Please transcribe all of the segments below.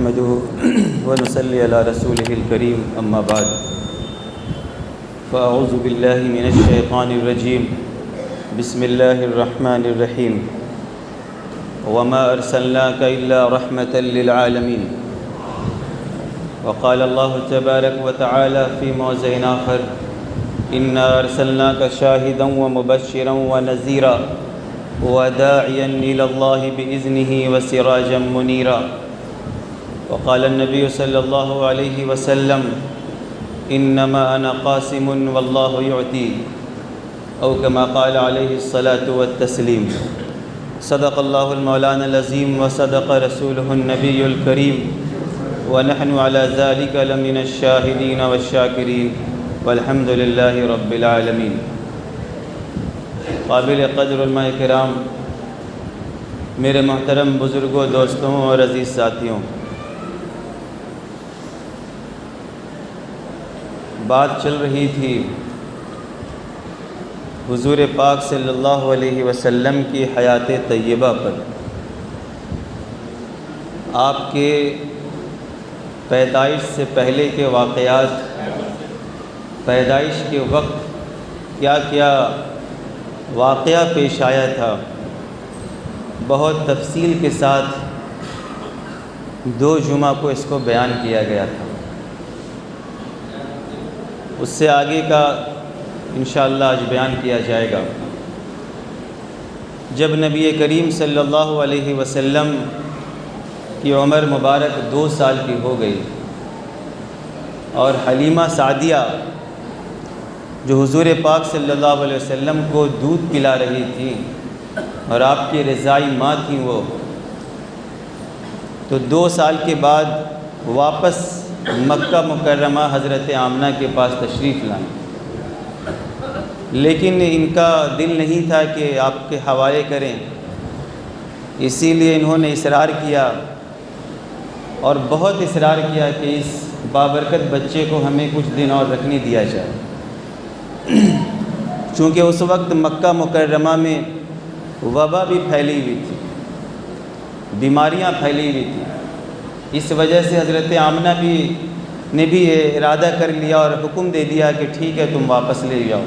نحمده ونصلي على رسوله الكريم أما بعد فأعوذ بالله من الشيطان الرجيم بسم الله الرحمن الرحيم وما أرسلناك إلا رحمة للعالمين وقال الله تبارك وتعالى في موضع آخر إنا أرسلناك شاهدا ومبشرا ونذيرا وداعيا إلى الله بإذنه وسراجا منيرا وقال النبي صلى الله عليه وسلم إنما أنا قاسم والله يعطي أو كما قال عليه الصلاة والتسليم صدق الله المولانا العظيم وصدق رسوله النبي الكريم ونحن على ذلك لمن الشاهدين والشاكرين والحمد لله رب العالمين. قابل قدر علماء کرام، میرے محترم بزرگوں، دوستوں اور عزیز ساتھیوں، بات چل رہی تھی حضور پاک صلی اللہ علیہ وسلم کی حیات طیبہ پر، آپ کے پیدائش سے پہلے کے واقعات، پیدائش کے وقت کیا کیا واقعہ پیش آیا تھا، بہت تفصیل کے ساتھ 2 جمعہ کو اس کو بیان کیا گیا تھا. اس سے آگے کا انشاءاللہ آج بیان کیا جائے گا. جب نبی کریم صلی اللہ علیہ وسلم کی عمر مبارک 2 سال کی ہو گئی اور حلیمہ سعدیہ جو حضور پاک صلی اللہ علیہ وسلم کو دودھ پلا رہی تھی اور آپ کی رضائی ماں تھیں وہ، تو 2 سال کے بعد واپس مکہ مکرمہ حضرت آمنہ کے پاس تشریف لائیں، لیکن ان کا دل نہیں تھا کہ آپ کے حوالے کریں، اسی لیے انہوں نے اصرار کیا اور بہت اصرار کیا کہ اس بابرکت بچے کو ہمیں کچھ دن اور رکھنے دیا جائے. چونکہ اس وقت مکہ مکرمہ میں وبا بھی پھیلی ہوئی تھی، بیماریاں پھیلی ہوئی تھیں، اس وجہ سے حضرت آمنہ نے بھی ارادہ کر لیا اور حکم دے دیا کہ ٹھیک ہے تم واپس لے جاؤ.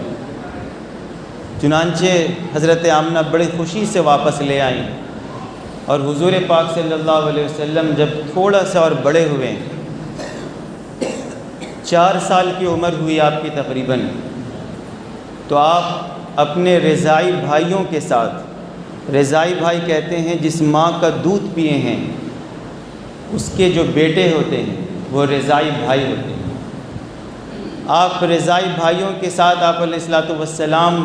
چنانچہ حضرت آمنہ بڑی خوشی سے واپس لے آئیں اور حضور پاک صلی اللہ علیہ وسلم جب تھوڑا سا اور بڑے ہوئے، 4 سال کی عمر ہوئی آپ کی تقریباً، تو آپ اپنے رضائی بھائیوں کے ساتھ، رضائی بھائی کہتے ہیں جس ماں کا دودھ پیے ہیں اس کے جو بیٹے ہوتے ہیں وہ رضائی بھائی ہوتے ہیں. آپ رضائی بھائیوں کے ساتھ آپ علیہ الصلوۃ والسلام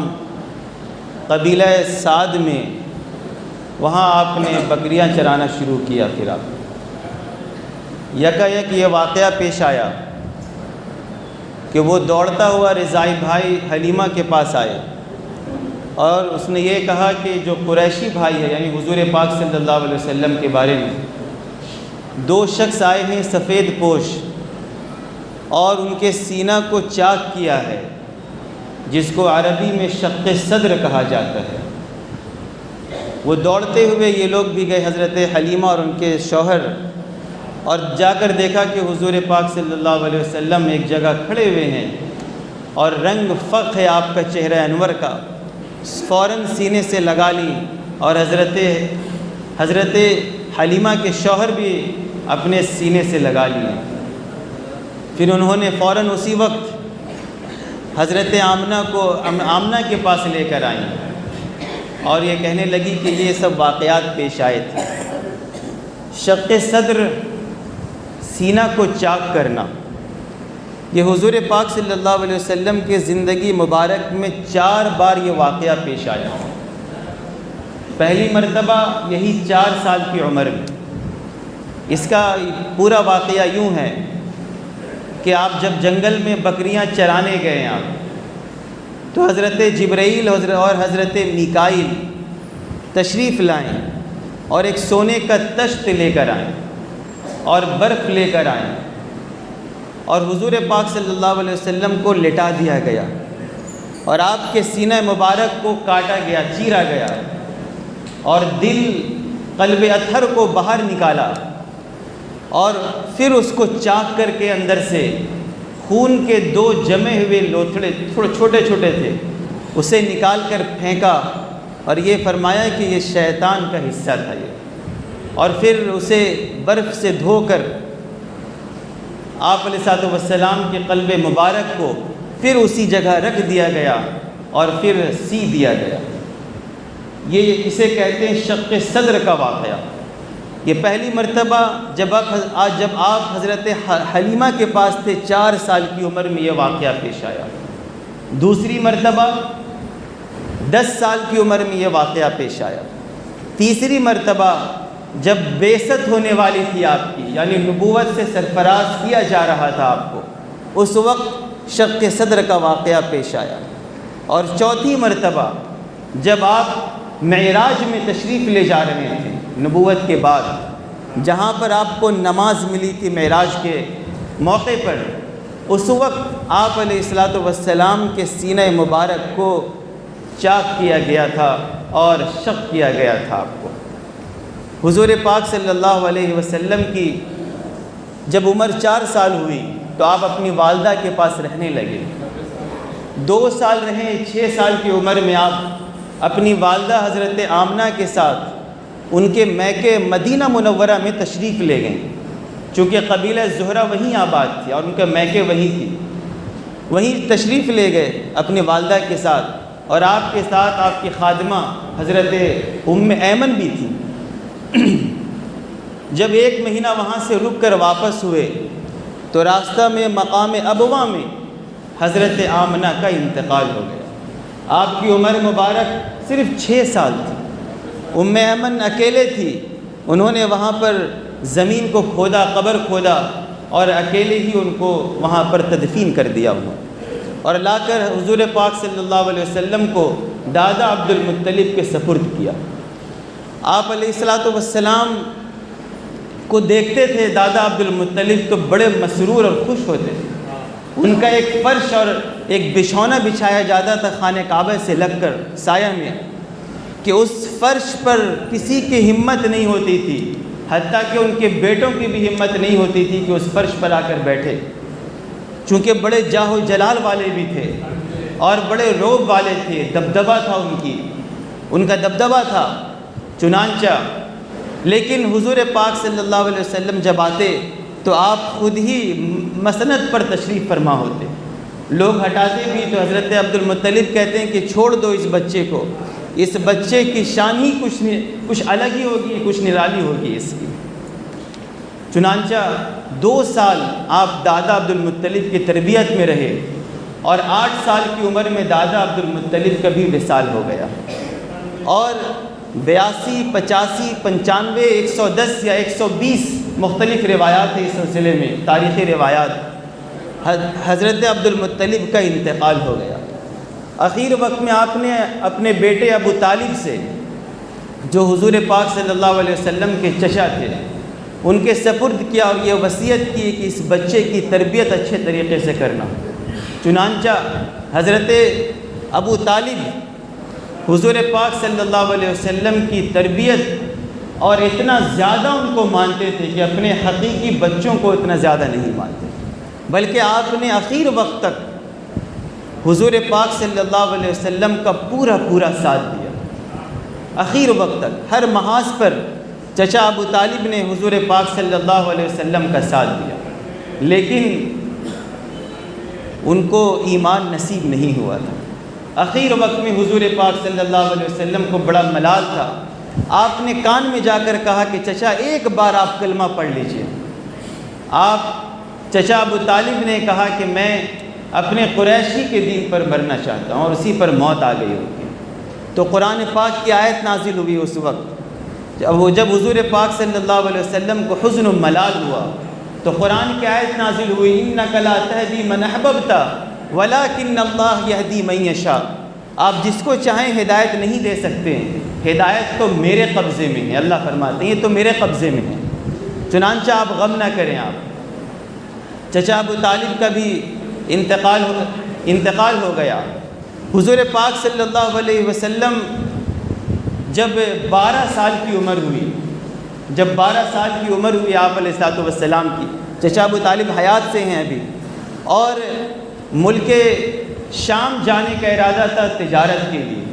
قبیلہ سعد میں وہاں آپ نے بکریاں چرانا شروع کیا. پھر آپ یکایک یہ واقعہ پیش آیا کہ وہ دوڑتا ہوا رضائی بھائی حلیمہ کے پاس آئے اور اس نے یہ کہا کہ جو قریشی بھائی ہے، یعنی حضور پاک صلی اللہ علیہ وسلم کے بارے میں 2 شخص آئے ہیں سفید پوش اور ان کے سینہ کو چاک کیا ہے، جس کو عربی میں شق صدر کہا جاتا ہے. وہ دوڑتے ہوئے یہ لوگ بھی گئے حضرت حلیمہ اور ان کے شوہر، اور جا کر دیکھا کہ حضور پاک صلی اللہ علیہ وسلم ایک جگہ کھڑے ہوئے ہیں اور رنگ فخ ہے آپ کا چہرہ انور کا. فوراً سینے سے لگا لی اور حضرت حلیمہ کے شوہر بھی اپنے سینے سے لگا لیے. پھر انہوں نے فوراً اسی وقت حضرت آمنہ کے پاس لے کر آئیں اور یہ کہنے لگی کہ یہ سب واقعات پیش آئے تھے. شق صدر، سینہ کو چاک کرنا، یہ حضور پاک صلی اللہ علیہ وسلم کے زندگی مبارک میں 4 بار یہ واقعہ پیش آیا. پہلی مرتبہ یہی 4 سال کی عمر میں. اس کا پورا واقعہ یوں ہے کہ آپ جب جنگل میں بکریاں چرانے گئے آپ، تو حضرت جبرائیل اور حضرت میکائیل تشریف لائیں اور ایک سونے کا تشت لے کر آئیں اور برف لے کر آئیں اور حضور پاک صلی اللہ علیہ وسلم کو لٹا دیا گیا اور آپ کے سینہ مبارک کو کاٹا گیا، چیرا گیا اور دل قلب اطہر کو باہر نکالا اور پھر اس کو چاک کر کے اندر سے خون کے 2 جمے ہوئے لوتھڑے تھوڑے چھوٹے چھوٹے تھے اسے نکال کر پھینکا اور یہ فرمایا کہ یہ شیطان کا حصہ تھا یہ، اور پھر اسے برف سے دھو کر آپ علیہ الصلوۃ والسلام کے قلب مبارک کو پھر اسی جگہ رکھ دیا گیا اور پھر سی دیا گیا۔ یہ اسے کہتے ہیں شق صدر کا واقعہ۔ یہ پہلی مرتبہ جب آپ حضرت حلیمہ کے پاس تھے 4 سال کی عمر میں یہ واقعہ پیش آیا۔ دوسری مرتبہ 10 سال کی عمر میں یہ واقعہ پیش آیا۔ تیسری مرتبہ جب بعثت ہونے والی تھی آپ کی، یعنی نبوت سے سرفراز کیا جا رہا تھا آپ کو، اس وقت شق صدر کا واقعہ پیش آیا۔ اور چوتھی مرتبہ جب آپ معراج میں تشریف لے جا رہے تھے نبوت کے بعد، جہاں پر آپ کو نماز ملی تھی معراج کے موقع پر، اس وقت آپ علیہ الصلوۃ والسلام کے سینہ مبارک کو چاک کیا گیا تھا اور شق کیا گیا تھا آپ کو۔ حضور پاک صلی اللہ علیہ وسلم کی جب عمر 4 سال ہوئی تو آپ اپنی والدہ کے پاس رہنے لگے۔ 2 سال رہے، 6 سال کی عمر میں آپ اپنی والدہ حضرت آمنہ کے ساتھ ان کے میکے مدینہ منورہ میں تشریف لے گئیں، چونکہ قبیلہ زہرہ وہیں آباد تھی اور ان کا میکے وہیں تھی، وہیں تشریف لے گئے اپنی والدہ کے ساتھ، اور آپ کے ساتھ آپ کی خادمہ حضرت ام ایمن بھی تھی۔ جب 1 مہینہ وہاں سے رک کر واپس ہوئے تو راستہ میں مقام ابوا میں حضرت آمنہ کا انتقال ہو گیا۔ آپ کی عمر مبارک صرف 6 سال تھی۔ ام ایمن اکیلے تھی، انہوں نے وہاں پر زمین کو کھودا، قبر کھودا اور اکیلے ہی ان کو وہاں پر تدفین کر دیا ہوا، اور لا کر حضور پاک صلی اللہ علیہ وسلم کو دادا عبد المطلب کے سپرد کیا۔ آپ علیہ الصلوۃ والسلام کو دیکھتے تھے دادا عبد المطلب تو بڑے مسرور اور خوش ہوتے تھے۔ ان کا ایک فرش اور ایک بچھونا بچھایا جاتا تھا خانہ کعبہ سے لگ کر سایہ میں، کہ اس فرش پر کسی کی ہمت نہیں ہوتی تھی، حتیٰ کہ ان کے بیٹوں کی بھی ہمت نہیں ہوتی تھی کہ اس فرش پر آ کر بیٹھے، چونکہ بڑے جاہ و جلال والے بھی تھے اور بڑے روب والے تھے، دبدبہ تھا ان کا دبدبہ تھا۔ چنانچہ لیکن حضور پاک صلی اللہ علیہ وسلم جب آتے تو آپ خود ہی مسند پر تشریف فرما ہوتے، لوگ ہٹاتے بھی تو حضرت عبد المطلب کہتے ہیں کہ چھوڑ دو اس بچے کو، اس بچے کی شان ہی کچھ الگ ہی ہوگی، کچھ نرالی ہوگی اس کی۔ چنانچہ 2 سال آپ دادا عبد المطلب کی تربیت میں رہے، اور 8 سال کی عمر میں دادا عبد المطلب کا بھی وصال ہو گیا، اور 82، 85، 95، 110 یا 120 مختلف روایات ہیں اس سلسلے میں، تاریخی روایات، حضرت عبد المطلب کا انتقال ہو گیا۔ اخیر وقت میں آپ نے اپنے بیٹے ابو طالب سے، جو حضور پاک صلی اللہ علیہ وسلم کے چچا تھے، ان کے سپرد کیا اور یہ وصیت کی کہ اس بچے کی تربیت اچھے طریقے سے کرنا۔ چنانچہ حضرت ابو طالب حضور پاک صلی اللہ علیہ وسلم کی تربیت اور اتنا زیادہ ان کو مانتے تھے کہ اپنے حقیقی بچوں کو اتنا زیادہ نہیں مانتے، بلکہ آپ نے اخیر وقت تک حضور پاک صلی اللہ علیہ وسلم کا پورا ساتھ دیا۔ اخیر وقت تک ہر محاذ پر چچا ابو طالب نے حضور پاک صلی اللہ علیہ وسلم کا ساتھ دیا، لیکن ان کو ایمان نصیب نہیں ہوا تھا۔ اخیر وقت میں حضور پاک صلی اللہ علیہ وسلم کو بڑا ملال تھا۔ آپ نے کان میں جا کر کہا کہ چچا ایک بار آپ کلمہ پڑھ لیجئے۔ چچا ابو طالب نے کہا کہ میں اپنے قریشی کے دین پر مرنا چاہتا ہوں، اور اسی پر موت آ گئی ہوگی۔ تو قرآن پاک کی آیت نازل ہوئی اس وقت جب حضور پاک صلی اللہ علیہ وسلم کو حزن و ملال ہوا، تو قرآن کی آیت نازل ہوئی، اِنَّكَ لَا تَهْدِي مَنْ أَحْبَبْتَ وَلَكِنَّ اللَّهَ يَهْدِي مَن يَشَاءُ۔ آپ جس کو چاہیں ہدایت نہیں دے سکتے، ہدایت تو میرے قبضے میں ہے، اللہ فرماتے ہیں یہ تو میرے قبضے میں ہے، چنانچہ آپ غم نہ کریں۔ آپ چچا ابو طالب کا بھی انتقال ہو گیا۔ حضور پاک صلی اللہ علیہ وسلم جب 12 سال کی عمر ہوئی جب 12 سال کی عمر ہوئی آپ علیہ الصلوۃ والسلام کی، چچا ابو طالب حیات سے ہیں ابھی، اور ملک شام جانے کا ارادہ تھا تجارت کے لیے،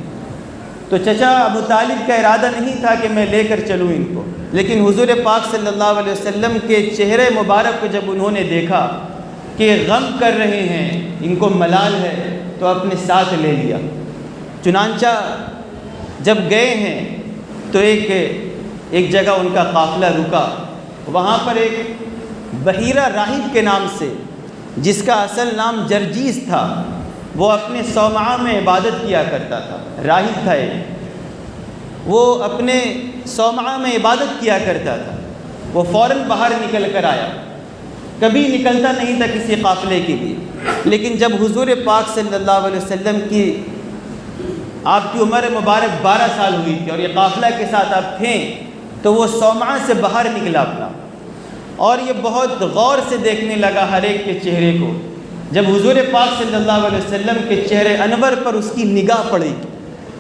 تو چچا ابو طالب کا ارادہ نہیں تھا کہ میں لے کر چلوں ان کو، لیکن حضور پاک صلی اللہ علیہ وسلم کے چہرے مبارک کو جب انہوں نے دیکھا کہ غم کر رہے ہیں، ان کو ملال ہے، تو اپنے ساتھ لے لیا۔ چنانچہ جب گئے ہیں تو ایک جگہ ان کا قافلہ رکا، وہاں پر ایک بحیرہ راہب کے نام سے، جس کا اصل نام جرجیس تھا، وہ اپنے صومعہ میں عبادت کیا کرتا تھا، راہب تھا ایک، وہ اپنے صومعہ میں عبادت کیا کرتا تھا، وہ فوراً باہر نکل کر آیا، کبھی نکلتا نہیں تھا کسی قافلے کے لیے، لیکن جب حضور پاک صلی اللہ علیہ وسلم کی آپ کی عمر مبارک 12 سال ہوئی تھی اور یہ قافلہ کے ساتھ آپ تھے، تو وہ صومعہ سے باہر نکلا اپنا، اور یہ بہت غور سے دیکھنے لگا ہر ایک کے چہرے کو۔ جب حضور پاک صلی اللہ علیہ وسلم کے چہرے انور پر اس کی نگاہ پڑی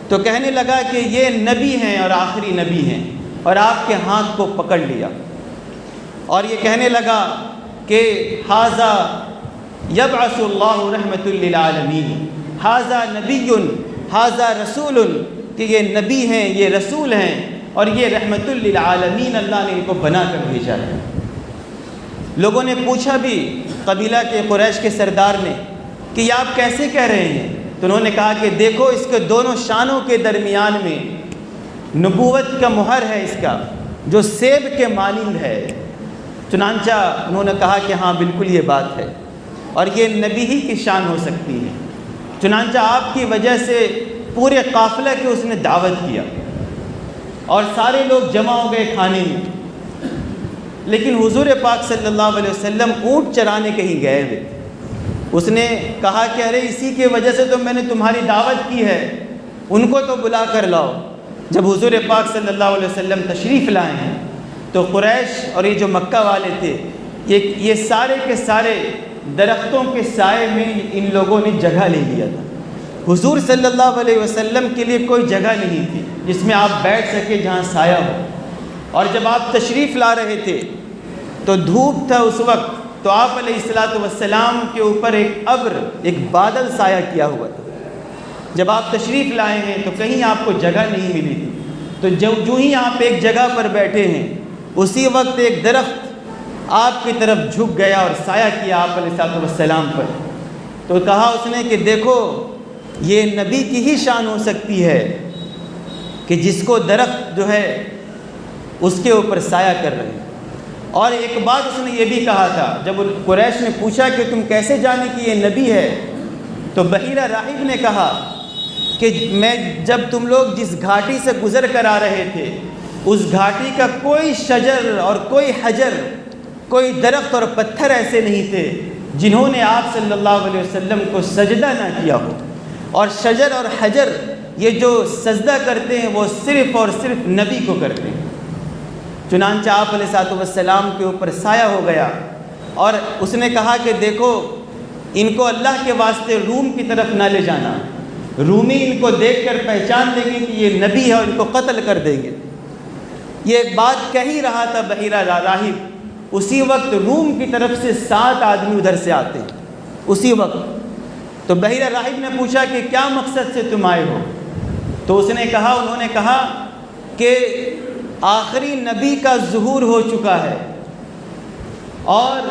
تو کہنے لگا کہ یہ نبی ہیں اور آخری نبی ہیں، اور آپ کے ہاتھ کو پکڑ لیا اور یہ کہنے لگا کہ ھذا یبعث اللہ رحمۃ للعالمین، ھذا نبی ھذا رسول، کہ یہ نبی ہیں، یہ رسول ہیں، اور یہ رحمۃ للعالمین، اللہ نے ان کو بنا کر بھیجا ہے۔ لوگوں نے پوچھا بھی قبیلہ کے قریش کے سردار نے کہ یہ آپ کیسے کہہ رہے ہیں؟ تو انہوں نے کہا کہ دیکھو اس کے دونوں شانوں کے درمیان میں نبوت کا مہر ہے اس کا، جو سیب کے مانند ہے۔ چنانچہ انہوں نے کہا کہ ہاں بالکل یہ بات ہے، اور یہ نبی ہی کی شان ہو سکتی ہے۔ چنانچہ آپ کی وجہ سے پورے قافلہ کے اس نے دعوت کیا اور سارے لوگ جمع ہو گئے کھانے میں، لیکن حضور پاک صلی اللہ علیہ وسلم اونٹ چرانے کہیں گئے ہوئے تھے۔ اس نے کہا کہ ارے اسی کی وجہ سے تو میں نے تمہاری دعوت کی ہے، ان کو تو بلا کر لاؤ۔ جب حضور پاک صلی اللہ علیہ وسلم تشریف لائے ہیں تو قریش اور یہ جو مکہ والے تھے، یہ سارے کے سارے درختوں کے سائے میں ان لوگوں نے جگہ لے لیا تھا۔ حضور صلی اللہ علیہ وسلم کے لیے کوئی جگہ نہیں تھی جس میں آپ بیٹھ سکے، جہاں سایہ ہو، اور جب آپ تشریف لا رہے تھے تو دھوپ تھا اس وقت، تو آپ علیہ الصلوۃ والسلام کے اوپر ایک ابر، ایک بادل سایہ کیا ہوا تھا۔ جب آپ تشریف لائے ہیں تو کہیں آپ کو جگہ نہیں ملی تھی، تو جو ہی آپ ایک جگہ پر بیٹھے ہیں اسی وقت ایک درخت آپ کی طرف جھک گیا اور سایہ کیا آپ علیہ الصلوۃ والسلام پر۔ تو کہا اس نے کہ دیکھو یہ نبی کی ہی شان ہو سکتی ہے کہ جس کو درخت جو ہے اس کے اوپر سایہ کر رہے ہیں۔ اور ایک بات اس نے یہ بھی کہا تھا، جب قریش نے پوچھا کہ تم کیسے جانے کہ یہ نبی ہے، تو بحیرہ راہب نے کہا کہ میں جب تم لوگ جس گھاٹی سے گزر کر آ رہے تھے، اس گھاٹی کا کوئی شجر اور کوئی حجر، کوئی درخت اور پتھر ایسے نہیں تھے جنہوں نے آپ صلی اللہ علیہ وسلم کو سجدہ نہ کیا ہو، اور شجر اور حجر یہ جو سجدہ کرتے ہیں وہ صرف اور صرف نبی کو کرتے ہیں۔ چنانچہ آپ علیہ الصلوۃ والسلام کے اوپر سایہ ہو گیا، اور اس نے کہا کہ دیکھو ان کو اللہ کے واسطے روم کی طرف نہ لے جانا، رومی ان کو دیکھ کر پہچان لیں گے کہ یہ نبی ہے اور ان کو قتل کر دیں گے۔ یہ ایک بات کہہ ہی رہا تھا بحیرہ راہب، اسی وقت روم کی طرف سے 7 آدمی ادھر سے آتے ہیں اسی وقت۔ تو بحیرہ راہب نے پوچھا کہ کیا مقصد سے تم آئے ہو؟ تو اس نے کہا، انہوں نے کہا کہ آخری نبی کا ظہور ہو چکا ہے، اور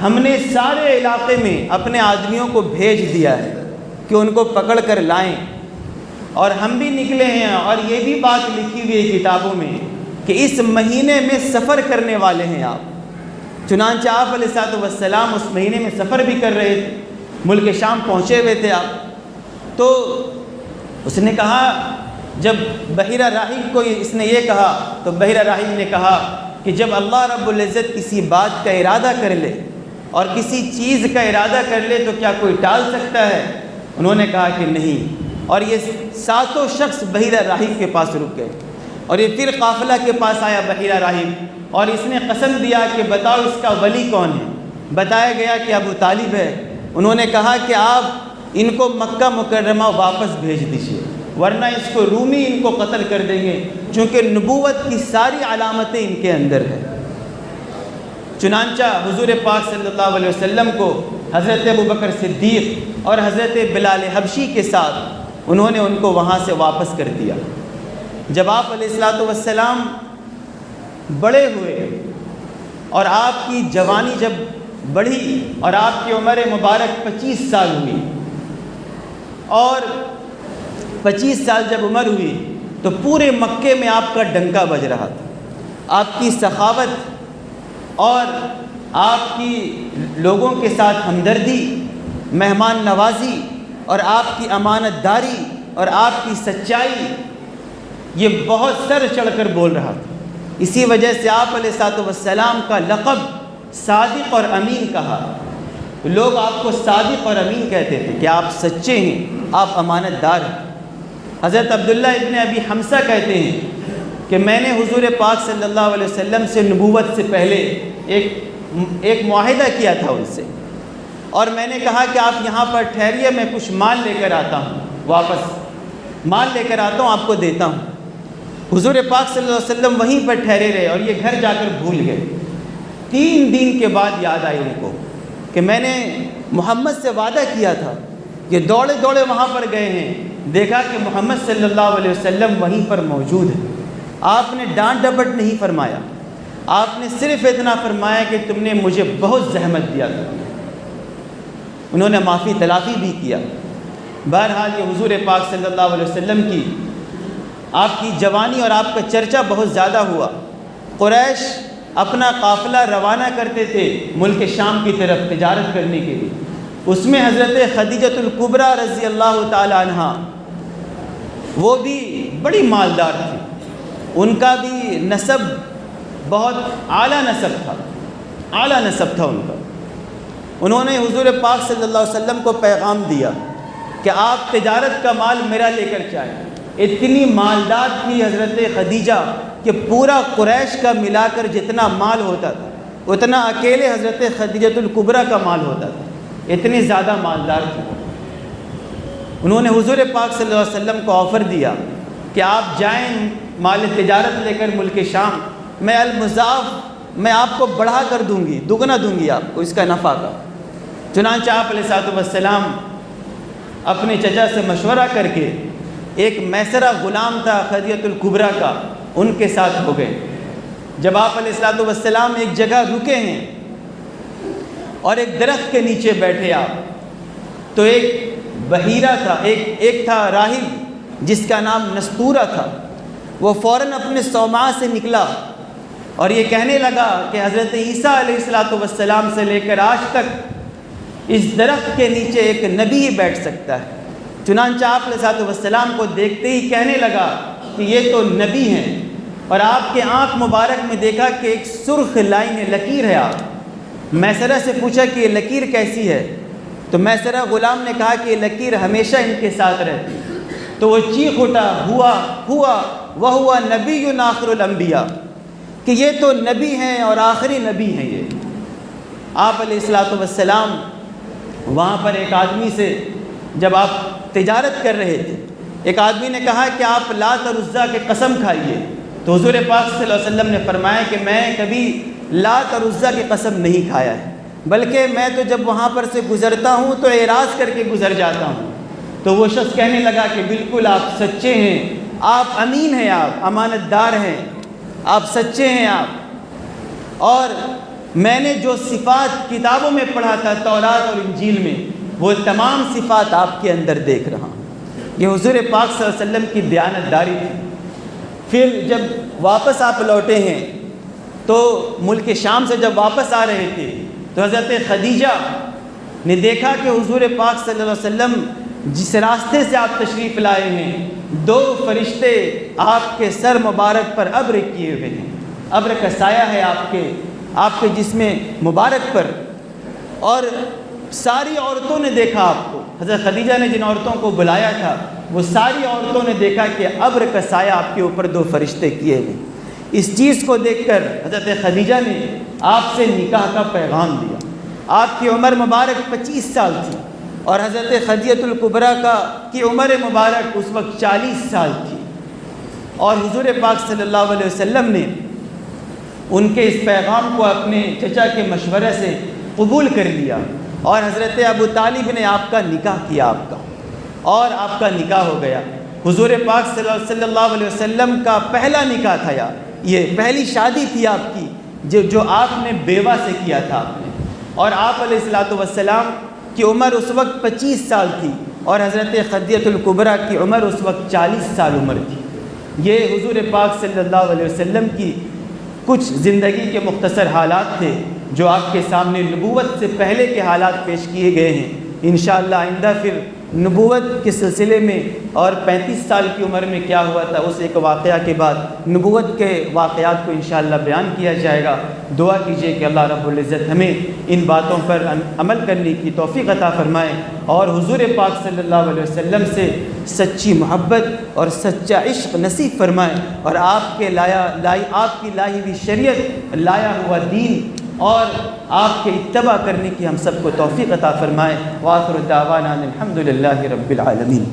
ہم نے سارے علاقے میں اپنے آدمیوں کو بھیج دیا ہے کہ ان کو پکڑ کر لائیں، اور ہم بھی نکلے ہیں، اور یہ بھی بات لکھی ہوئی ہے کتابوں میں کہ اس مہینے میں سفر کرنے والے ہیں آپ۔ چنانچہ آپ علیہ الصلوۃ والسلام اس مہینے میں سفر بھی کر رہے تھے، ملک شام پہنچے ہوئے تھے آپ۔ تو اس نے کہا، جب بحیرہ راہب کو اس نے یہ کہا تو بحیرہ راہب نے کہا کہ جب اللہ رب العزت کسی بات کا ارادہ کر لے اور کسی چیز کا ارادہ کر لے تو کیا کوئی ٹال سکتا ہے؟ انہوں نے کہا کہ نہیں، اور یہ 7 شخص بحیرہ راہب کے پاس رک گئے، اور یہ پھر قافلہ کے پاس آیا بحیرہ راہب، اور اس نے قسم دیا کہ بتاؤ اس کا ولی کون ہے؟ بتایا گیا کہ ابو طالب ہے۔ انہوں نے کہا کہ آپ ان کو مکہ مکرمہ واپس بھیج دیجیے، ورنہ اس کو رومی ان کو قتل کر دیں گے، چونکہ نبوت کی ساری علامتیں ان کے اندر ہیں۔ چنانچہ حضور پاک صلی اللہ علیہ وسلم کو حضرت ابوبکر صدیق اور حضرت بلال حبشی کے ساتھ انہوں نے ان کو وہاں سے واپس کر دیا۔ جب آپ علیہ الصلوۃ والسلام بڑے ہوئے اور آپ کی جوانی جب بڑھی اور آپ کی عمر مبارک 25 سال ہوئی، اور 25 سال جب عمر ہوئی تو پورے مکے میں آپ کا ڈنکا بج رہا تھا۔ آپ کی سخاوت اور آپ کی لوگوں کے ساتھ ہمدردی، مہمان نوازی اور آپ کی امانت داری اور آپ کی سچائی، یہ بہت سر چڑھ کر بول رہا تھا۔ اسی وجہ سے آپ علیہ الصلوۃ والسلام کا لقب صادق اور امین کہا۔ لوگ آپ کو صادق اور امین کہتے تھے کہ آپ سچے ہیں، آپ امانت دار ہیں۔ حضرت عبداللہ ابن ابی حمزہ کہتے ہیں کہ میں نے حضور پاک صلی اللہ علیہ وسلم سے نبوت سے پہلے ایک معاہدہ کیا تھا ان سے، اور میں نے کہا کہ آپ یہاں پر ٹھہریے، میں کچھ مال لے کر آتا ہوں، واپس مال لے کر آتا ہوں، آپ کو دیتا ہوں۔ حضور پاک صلی اللہ علیہ وسلم وہیں پر ٹھہرے رہے اور یہ گھر جا کر بھول گئے۔ 3 دن کے بعد یاد آئی ان کو کہ میں نے محمد سے وعدہ کیا تھا۔ یہ دوڑے دوڑے وہاں پر گئے ہیں، دیکھا کہ محمد صلی اللہ علیہ وسلم وہیں پر موجود ہے۔ آپ نے ڈانٹ ڈپٹ نہیں فرمایا، آپ نے صرف اتنا فرمایا کہ تم نے مجھے بہت زحمت دیا تھا۔ انہوں نے معافی تلافی بھی کیا۔ بہرحال یہ حضور پاک صلی اللہ علیہ وسلم کی آپ کی جوانی اور آپ کا چرچا بہت زیادہ ہوا۔ قریش اپنا قافلہ روانہ کرتے تھے ملک شام کی طرف تجارت کرنے کے لیے، اس میں حضرت خدیجۃ الکبریٰ رضی اللہ تعالی عنہ وہ بھی بڑی مالدار تھی، ان کا بھی نسب بہت اعلیٰ نسب تھا، اعلیٰ نسب تھا ان کا۔ انہوں نے حضور پاک صلی اللہ علیہ وسلم کو پیغام دیا کہ آپ تجارت کا مال میرا لے کر جائیں۔ اتنی مالدار تھی حضرت خدیجہ کہ پورا قریش کا ملا کر جتنا مال ہوتا تھا اتنا اکیلے حضرت خدیجۃ الکبریٰ کا مال ہوتا تھا، اتنی زیادہ مالدار تھی۔ انہوں نے حضور پاک صلی اللہ علیہ وسلم کو آفر دیا کہ آپ جائیں مال تجارت لے کر ملک شام، میں المضاف میں آپ کو بڑھا کر دوں گی، دگنا دوں گی آپ کو اس کا نفع کا۔ چنانچہ آپ علیہ الصلوۃ والسلام اپنے چچا سے مشورہ کر کے ایک میسرہ غلام تھا خدیجۃ الکبریٰ کا، ان کے ساتھ ہو گئے۔ جب آپ علیہ الصلوۃ والسلام ایک جگہ رکے ہیں اور ایک درخت کے نیچے بیٹھے آپ، تو ایک بحیرہ تھا، ایک تھا راہب جس کا نام نستورہ تھا، وہ فوراً اپنے صومعہ سے نکلا اور یہ کہنے لگا کہ حضرت عیسیٰ علیہ الصلوۃ والسلام سے لے کر آج تک اس درخت کے نیچے ایک نبی ہی بیٹھ سکتا ہے۔ چنانچہ آپ علیہ الصلوۃ والسلام کو دیکھتے ہی کہنے لگا کہ یہ تو نبی ہیں، اور آپ کے آنکھ مبارک میں دیکھا کہ ایک سرخ لائن لکیر ہے۔ آپ میسرہ سے پوچھا کہ یہ لکیر کیسی ہے؟ تو میسرہ غلام نے کہا کہ یہ لکیر ہمیشہ ان کے ساتھ رہتی۔ تو وہ چیخ اٹھا، ہوا وہو نبی آخر الانبیاء، کہ یہ تو نبی ہیں اور آخری نبی ہیں یہ۔ آپ علیہ الصلوۃ والسلام وہاں پر ایک آدمی سے جب آپ تجارت کر رہے تھے، ایک آدمی نے کہا کہ آپ لات اور عزیٰ کی قسم کھائیے، تو حضور پاک صلی اللہ علیہ وسلم نے فرمایا کہ میں کبھی لات اور عزیٰ کی قسم نہیں کھایا ہے، بلکہ میں تو جب وہاں پر سے گزرتا ہوں تو اعراض کر کے گزر جاتا ہوں۔ تو وہ شخص کہنے لگا کہ بالکل آپ سچے ہیں، آپ امین ہیں، آپ امانت دار ہیں، آپ سچے ہیں آپ، اور میں نے جو صفات کتابوں میں پڑھا تھا تورات اور انجیل میں، وہ تمام صفات آپ کے اندر دیکھ رہا ہوں۔ یہ حضور پاک صلی اللہ علیہ وسلم کی دیانت داری تھی۔ پھر جب واپس آپ لوٹے ہیں تو ملک شام سے جب واپس آ رہے تھے تو حضرت خدیجہ نے دیکھا کہ حضور پاک صلی اللہ علیہ وسلم جس راستے سے آپ تشریف لائے ہیں، 2 فرشتے آپ کے سر مبارک پر ابر کیے ہوئے ہیں، ابر کا سایہ ہے آپ کے جسم مبارک پر، اور ساری عورتوں نے دیکھا آپ کو۔ حضرت خدیجہ نے جن عورتوں کو بلایا تھا وہ ساری عورتوں نے دیکھا کہ ابر کا سایہ آپ کے اوپر 2 فرشتے کیے ہوئے۔ اس چیز کو دیکھ کر حضرت خدیجہ نے آپ سے نکاح کا پیغام دیا۔ آپ کی عمر مبارک 25 سال تھی، اور حضرت خدیجہ الکبریٰ کی عمر مبارک اس وقت 40 سال تھی، اور حضور پاک صلی اللہ علیہ وسلم نے ان کے اس پیغام کو اپنے چچا کے مشورے سے قبول کر لیا، اور حضرت ابو طالب نے آپ کا نکاح کیا اور آپ کا نکاح ہو گیا۔ حضور پاک صلی اللہ علیہ وسلم کا پہلا نکاح تھا، یہ پہلی شادی تھی آپ کی جو آپ نے بیوہ سے کیا تھا آپ نے، اور آپ علیہ السلام کی عمر اس وقت 25 سال تھی، اور حضرت خدیجہ الکبریٰ کی عمر اس وقت 40 سال عمر تھی۔ یہ حضور پاک صلی اللہ علیہ وسلم کی کچھ زندگی کے مختصر حالات تھے جو آپ کے سامنے نبوت سے پہلے کے حالات پیش کیے گئے ہیں۔ انشاءاللہ آئندہ پھر نبوت کے سلسلے میں اور 35 سال کی عمر میں کیا ہوا تھا اس ایک واقعہ کے بعد نبوت کے واقعات کو انشاءاللہ بیان کیا جائے گا۔ دعا کیجئے کہ اللہ رب العزت ہمیں ان باتوں پر عمل کرنے کی توفیق عطا فرمائے، اور حضور پاک صلی اللہ علیہ وسلم سے سچی محبت اور سچا عشق نصیب فرمائے، اور آپ کی لائی ہوئی شریعت، لایا ہوا دین اور آپ کے اتباع کرنے کی ہم سب کو توفیق عطا فرمائے۔ وآخر دعوانا الحمد للہ رب العالمین۔